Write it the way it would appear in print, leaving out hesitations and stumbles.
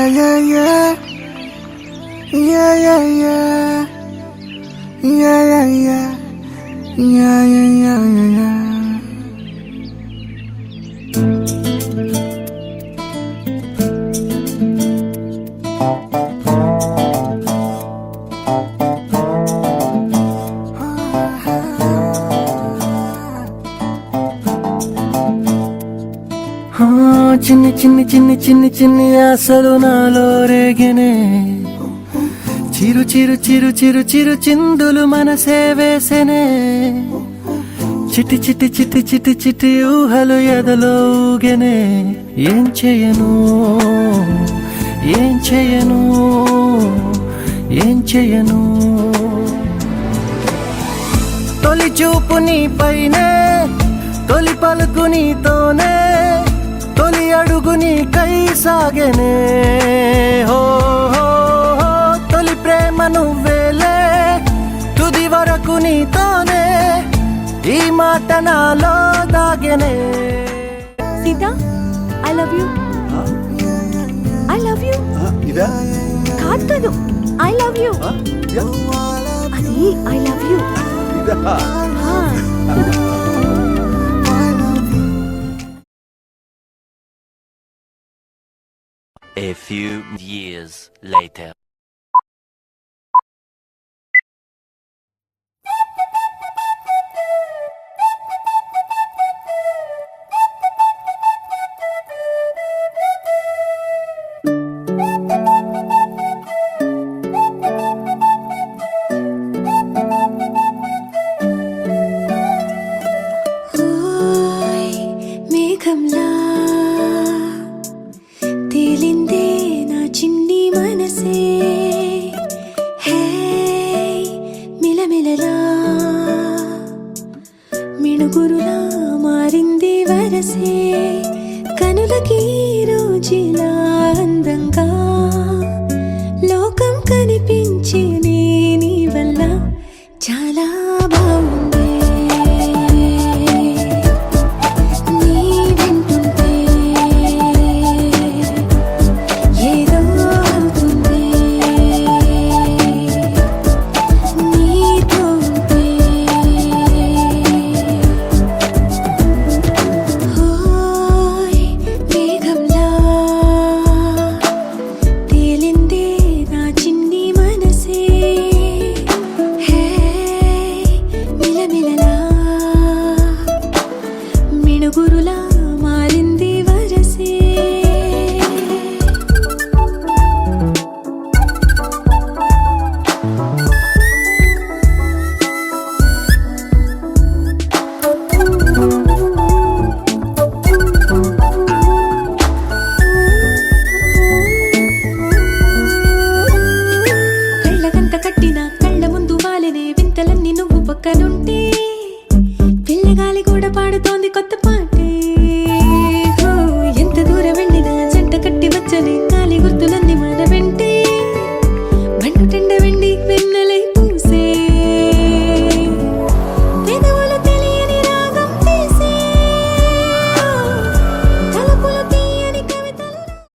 yeah, yeah. Yeah, yeah, yeah. Yeah, yeah, yeah. Yeah, yeah, yeah, yeah, yeah. చిన్ని చిన్ని చిన్ని చిన్ని చిన్ని ఆశలు నాలో రేగినే చిరు చిరు చిరు చిరు చిరు చిందులు మనసే వేసెనే చిటి చిటి చిటి చిటి చిటి ఊహలు ఎదలో ఊగెనే ఏం చేయను ఏం చేయను ఏం చేయను తొలి చూపు నీ పైనే తొలి పలుకు నీతోనే తొలి అడుగు నీకై సాగెనే హో హో హో తొలి ప్రేమ నువ్వేలే తుది వరకు నీతోనే ఈ మాట నాలో దాగెనే Sita I love you I love you ఇదా కాదు ఐ లవ్ యూ అది ఐ లవ్ యూ ఇదా A few years later.